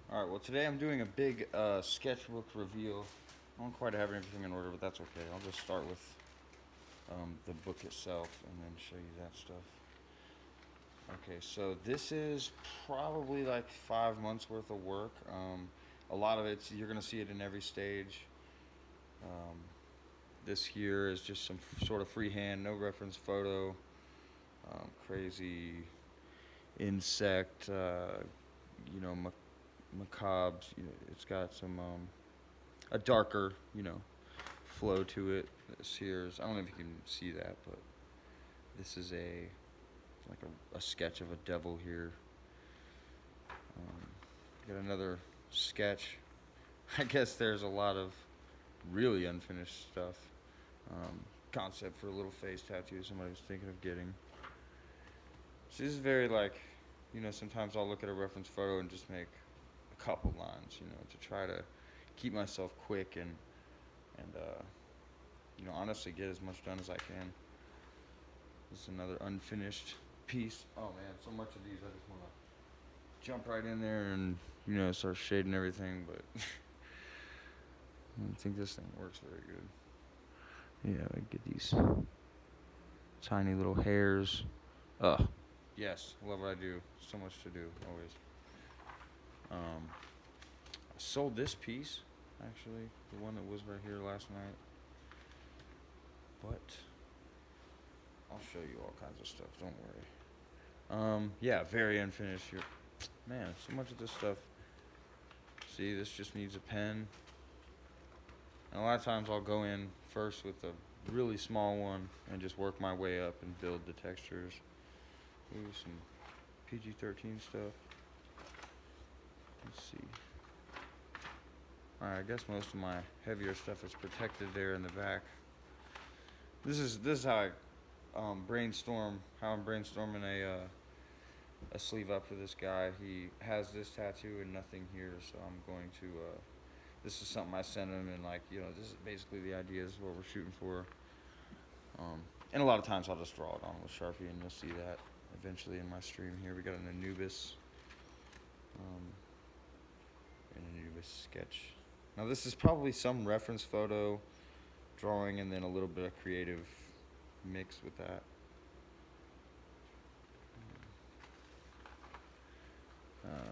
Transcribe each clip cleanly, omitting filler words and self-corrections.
Alright, well today I'm doing a big sketchbook reveal. I don't quite have everything in order, but that's okay. I'll just start with the book itself and then show you that stuff. Okay, so this is probably like 5 months worth of work. A lot of it's, you're going to see it in every stage. Um, this here is just some sort of freehand, no reference photo. Crazy insect, you know, macabre. You know, it's got some a darker, flow to it. This here's, I don't know if you can see that, but this is like a sketch of a devil here. Got another sketch. I guess there's a lot of really unfinished stuff. Concept for a little face tattoo somebody was thinking of getting. So this is very like, sometimes I'll look at a reference photo and just make a couple lines, to try to keep myself quick and honestly get as much done as I can. This is another unfinished piece. Oh man, so much of these I just want to jump right in there and start shading everything, but I don't think this thing works very good. Yeah, I get these tiny little hairs. Ugh. Yes, love what I do. So much to do, always. I sold this piece, actually, the one that was right here last night. But I'll show you all kinds of stuff. Don't worry. Yeah, very unfinished. Man, so much of this stuff. See, this just needs a pen. And a lot of times I'll go in first with a really small one and just work my way up and build the textures. Ooh, some PG-13 stuff. Let's see. Alright, I guess most of my heavier stuff is protected there in the back. This is how I brainstorm. How I'm brainstorming a sleeve up for this guy. He has this tattoo and nothing here, so I'm going to. This is something I sent him, and this is basically the idea. Is what we're shooting for. And a lot of times I'll just draw it on with Sharpie, and you'll see that eventually in my stream here. We got an Anubis, an Anubis sketch. Now this is probably some reference photo drawing and then a little bit of creative mix with that.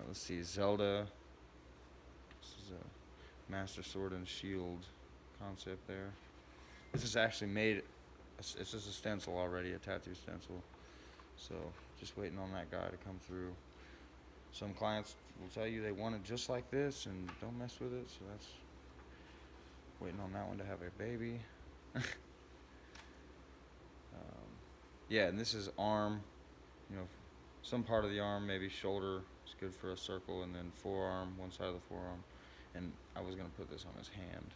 Let's see, Zelda. This is a Master Sword and Shield concept there. This is actually made, it's just a stencil already, a tattoo stencil. So just waiting on that guy to come through. Some clients will tell you they want it just like this and don't mess with it, so that's waiting on that one to have a baby. Yeah, and this is arm, some part of the arm, maybe shoulder is good for a circle, and then forearm, one side of the forearm. And I was going to put this on his hand.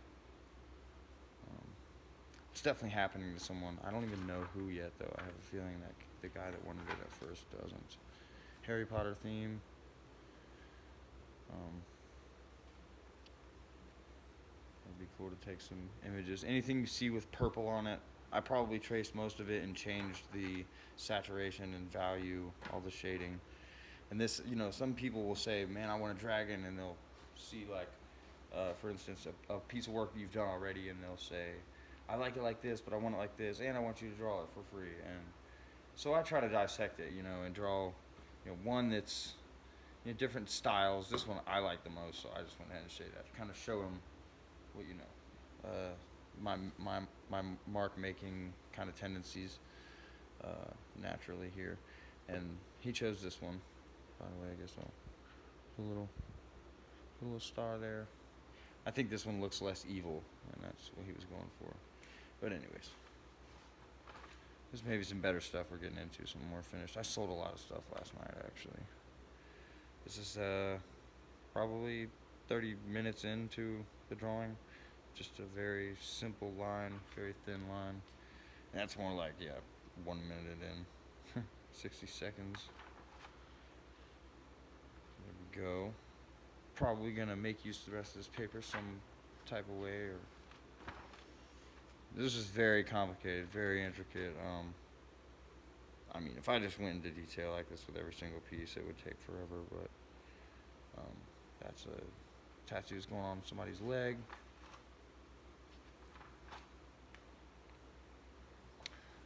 It's definitely happening to someone. I don't even know who yet, though. I have a feeling that the guy that wanted it at first doesn't. Harry Potter theme. It'd be cool to take some images. Anything you see with purple on it, I probably traced most of it and changed the saturation and value, all the shading. And this, some people will say, man, I want a dragon, and they'll see for instance, a piece of work you've done already, and they'll say, I like it like this, but I want it like this, and I want you to draw it for free. And so I try to dissect it, and draw, one that's different styles. This one I like the most, so I just went ahead and shaded that to kind of show them what my mark making kind of tendencies naturally here. And he chose this one, by the way. I guess I'll put a little star there. I think this one looks less evil, and that's what he was going for. But anyways, there's maybe some better stuff we're getting into, some more finished. I sold a lot of stuff last night, actually. This is probably 30 minutes into the drawing. Just a very simple line, very thin line. And that's more like, 1 minute in, 60 seconds. There we go. Probably gonna make use of the rest of this paper some type of way. Or this is very complicated, very intricate. I mean, if I just went into detail like this with every single piece, it would take forever. But That's a tattoo's going on somebody's leg.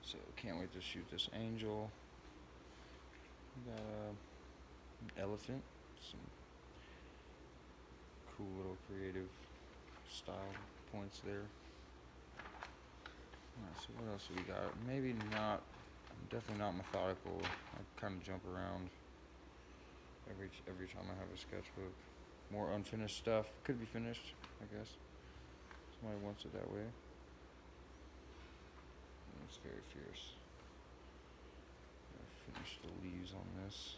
So can't wait to shoot this angel. We got an elephant. Some cool little creative style points there. Alright, so what else do we got? Maybe not, definitely not methodical. I kind of jump around every time I have a sketchbook. More unfinished stuff. Could be finished, I guess. Somebody wants it that way. It's very fierce. I finished the leaves on this.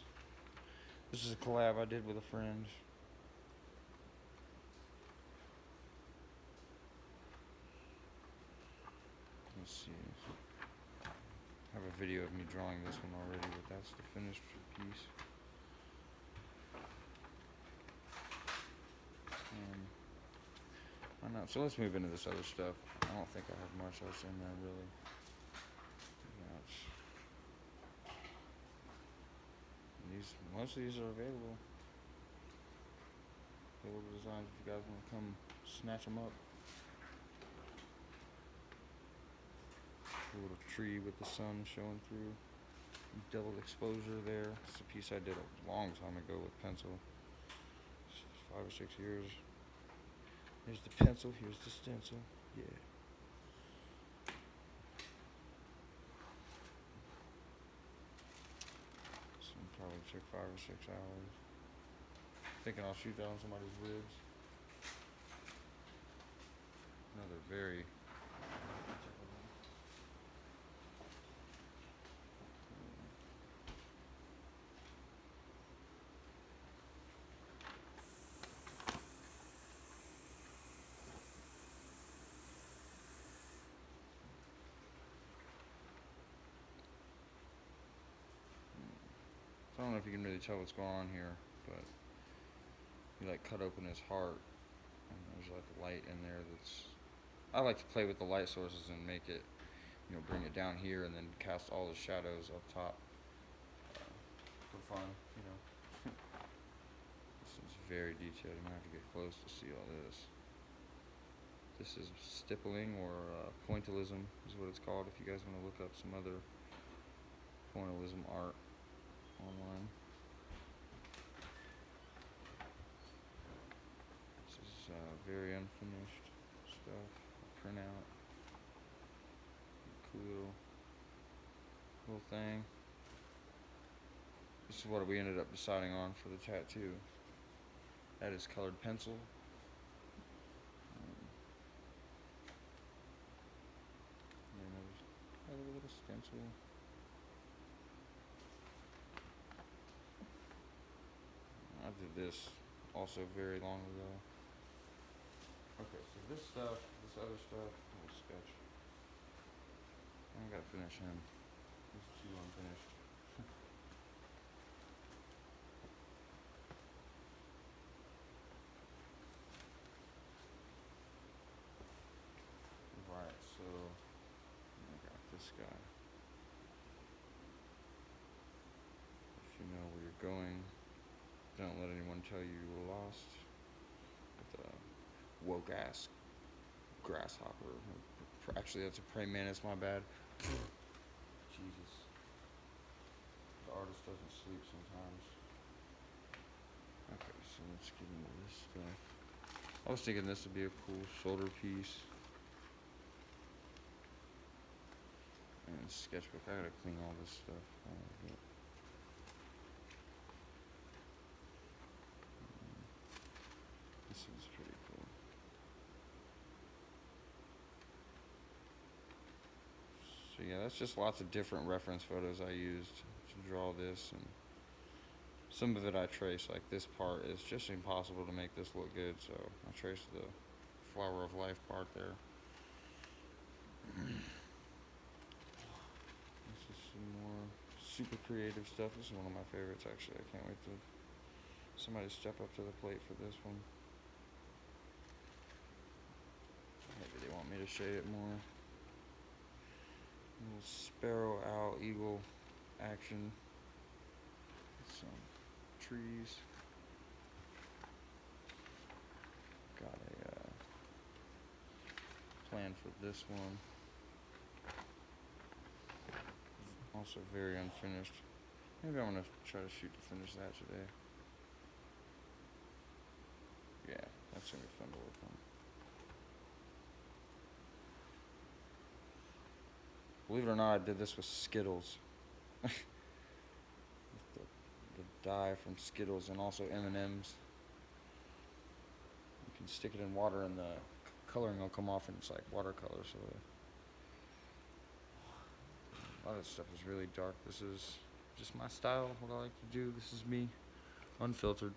This is a collab I did with a friend. Let's see. I have a video of me drawing this one already, but that's the finished piece. Why not? So let's move into this other stuff. I don't think I have much else in there really. Most of these are available. Available designs if you guys want to come snatch them up. A little tree with the sun showing through. Double exposure there. It's a piece I did a long time ago with pencil. 5 or 6 years. Here's the pencil, here's the stencil. Yeah. So probably took 5 or 6 hours. Thinking I'll shoot that on somebody's ribs. Another very I don't know if you can really tell what's going on here, but he like cut open his heart, and there's like light in there that's. I like to play with the light sources and make it, bring it down here and then cast all the shadows up top for fun, This is very detailed. You might have to get close to see all this. This is stippling or pointillism is what it's called. If you guys want to look up some other pointillism art online. This is very unfinished stuff. Print out. Cool little thing. This is what we ended up deciding on for the tattoo. That is colored pencil. And a little stencil. I did this also very long ago. Okay, so this stuff, this other stuff, little sketch. I gotta finish him. He's too unfinished. Right, so I got this guy. If you know where you're going, don't let anyone tell you you were lost. With a woke ass grasshopper. Actually, that's a praying mantis, my bad. Jesus. The artist doesn't sleep sometimes. Okay, so let's get into this stuff. I was thinking this would be a cool shoulder piece. And sketchbook. I gotta clean all this stuff. This one's pretty cool. So yeah, that's just lots of different reference photos I used to draw this, and some of it I traced. Like this part is just impossible to make this look good, so I traced the flower of life part there. This is some more super creative stuff. This is one of my favorites actually. I can't wait to somebody step up to the plate for this one. Maybe they want me to shade it more. Little sparrow, owl, eagle action. Some trees. plan for this one. Also very unfinished. Maybe I'm gonna try to shoot to finish that today. Yeah, that's gonna be fun to work on. Believe it or not, I did this with Skittles. With the dye from Skittles and also M&Ms. You can stick it in water and the coloring will come off and it's like watercolor. So a lot of this stuff is really dark. This is just my style, what I like to do. This is me, unfiltered.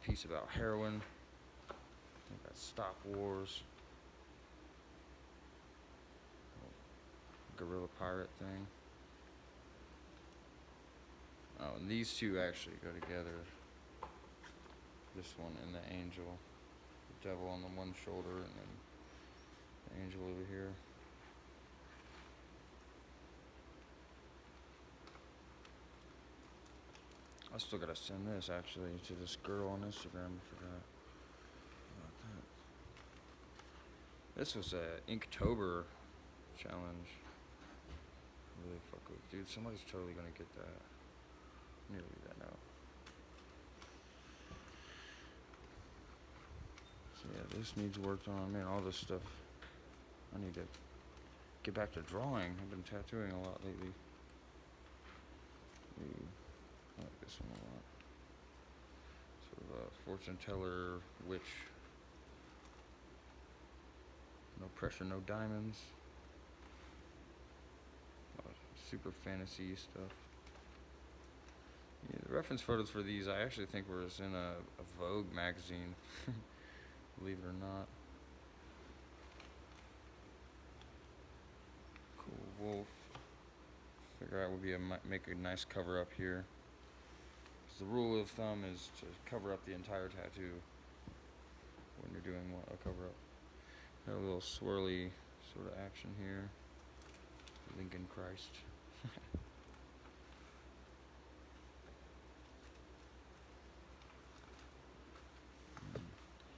Piece about heroin. I think that's Stop Wars. Guerrilla pirate thing. Oh, and these two actually go together. This one and the angel. The devil on the one shoulder and then the angel over here. I still gotta send this actually to this girl on Instagram. I forgot about that. This was a Inktober challenge. Really fuck with, dude. Somebody's totally gonna get that. I'm gonna leave that now. So yeah, this needs worked on. Man, all this stuff. I need to get back to drawing. I've been tattooing a lot lately. Ooh, I like this one a lot. Sort of a fortune teller witch. No pressure, no diamonds. Super fantasy stuff. Yeah, the reference photos for these I actually think were in a Vogue magazine. Believe it or not. Cool wolf. Figure out would be make a nice cover up here. So the rule of thumb is to cover up the entire tattoo when you're doing a cover up. Got a little swirly sort of action here. Lincoln Christ.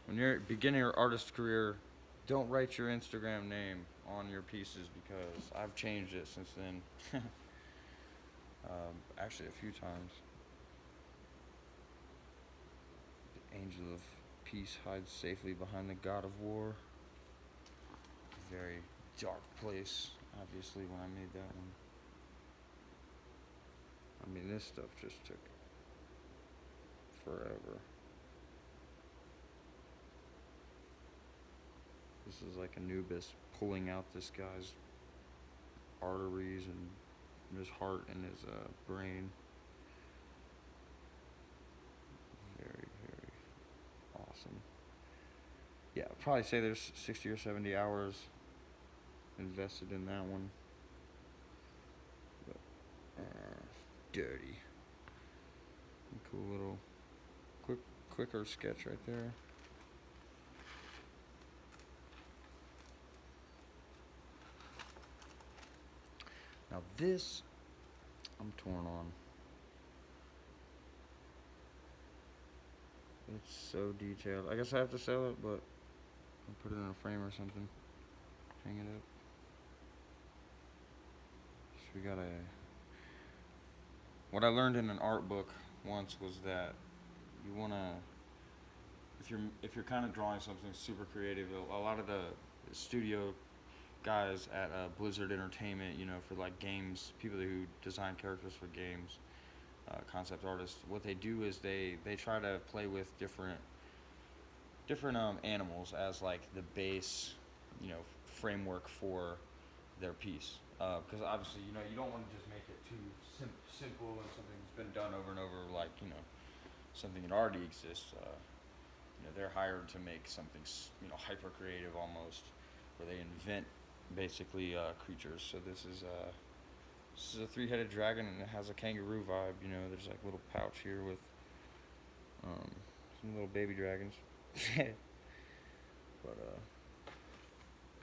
When you're beginning your artist career, don't write your Instagram name on your pieces because I've changed it since then. Actually, a few times. The angel of peace hides safely behind the god of war. Very dark place, obviously, when I made that one. I mean, this stuff just took forever. This is like Anubis pulling out this guy's arteries and his heart and his brain. Very, very awesome. Yeah, I'd probably say there's 60 or 70 hours invested in that one. But, dirty. Cool little quicker sketch right there. Now this, I'm torn on. It's so detailed. I guess I have to sell it, but I'll put it in a frame or something. Hang it up. So we got what I learned in an art book once was that you wanna, if you're kind of drawing something super creative, a lot of the studio guys at Blizzard Entertainment, you know, for like games, people who design characters for games, concept artists, what they do is they try to play with different animals as like the base, you know, framework for their piece. Because obviously, you know, you don't want to just make it too simple and something that's been done over and over, like, you know, something that already exists. You know, they're hired to make something, you know, hyper creative almost, where they invent basically creatures. So this is a three-headed dragon and it has a kangaroo vibe. You know, there's like a little pouch here with some little baby dragons. But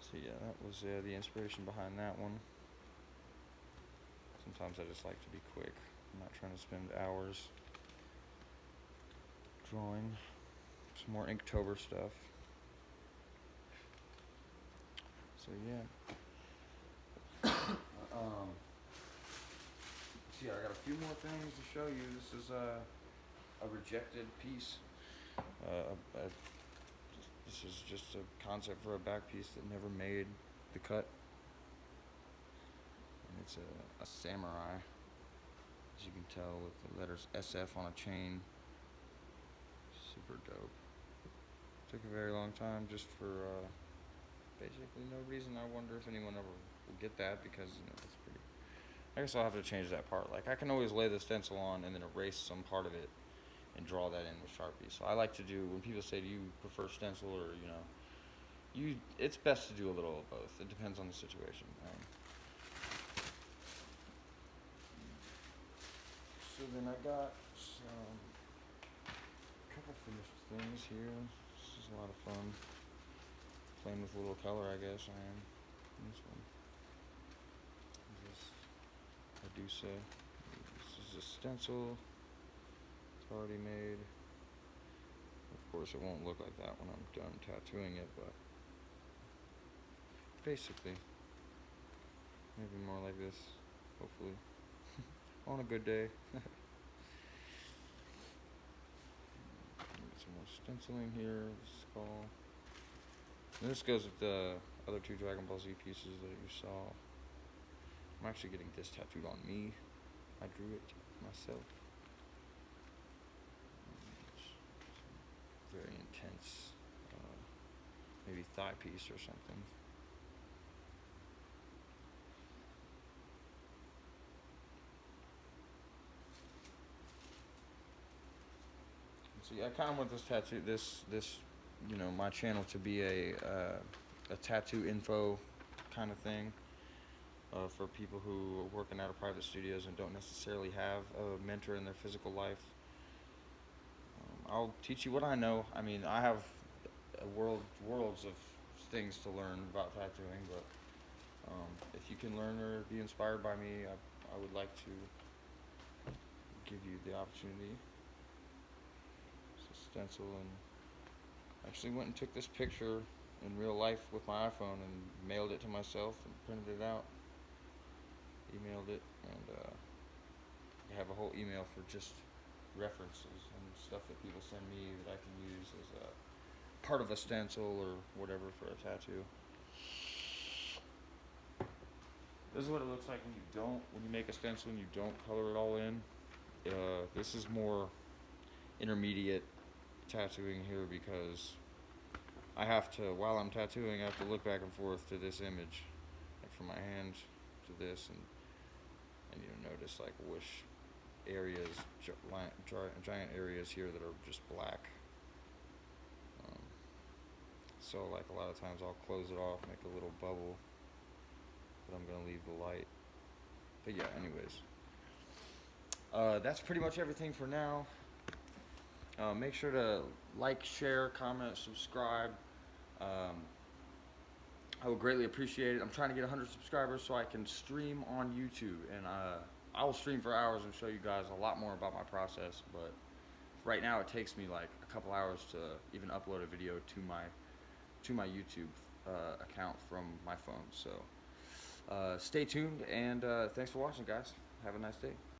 so yeah, that was the inspiration behind that one. Sometimes I just like to be quick. I'm not trying to spend hours drawing. Some more Inktober stuff. So yeah. um, see, I got a few more things to show you. This is a rejected piece. This is just a concept for a back piece that never made the cut. And it's a samurai, as you can tell, with the letters SF on a chain. Super dope. Took a very long time just for basically no reason. I wonder if anyone ever will get that, because it's pretty. I guess I'll have to change that part. Like, I can always lay the stencil on and then erase some part of it and draw that in with Sharpie. So I like to do, when people say, do you prefer stencil or, it's best to do a little of both. It depends on the situation. So then I got some couple finished things here. This is a lot of fun. Playing with a little color, I guess I am. This one. I do say. This is a stencil. It's already made. Of course, it won't look like that when I'm done tattooing it, but basically, maybe more like this, hopefully, on a good day. Get some more stenciling here. Skull. And this goes with the other two Dragon Ball Z pieces that you saw. I'm actually getting this tattooed on me. I drew it myself. Very intense, maybe thigh piece or something. So yeah, I kind of want this tattoo, my channel to be a tattoo info kind of thing. For people who are working out of private studios and don't necessarily have a mentor in their physical life. I'll teach you what I know. I mean, I have worlds of things to learn about tattooing, but if you can learn or be inspired by me, I would like to give you the opportunity. It's a stencil, and I actually went and took this picture in real life with my iPhone and mailed it to myself and printed it out. Emailed it, and I have a whole email for just references and stuff that people send me that I can use as a part of a stencil or whatever for a tattoo. This is what it looks like when you make a stencil and you don't color it all in. This is more intermediate tattooing here, because I have to, while I'm tattooing, I have to look back and forth to this image, like from my hand to this, and notice like which areas, giant areas here that are just black. So like a lot of times I'll close it off, make a little bubble, but I'm gonna leave the light. But yeah, anyways, that's pretty much everything for now. Make sure to like, share, comment, subscribe. I would greatly appreciate it. I'm trying to get 100 subscribers so I can stream on YouTube, and I will stream for hours and show you guys a lot more about my process, but right now it takes me like a couple hours to even upload a video to my YouTube account from my phone. So stay tuned, and thanks for watching, guys. Have a nice day.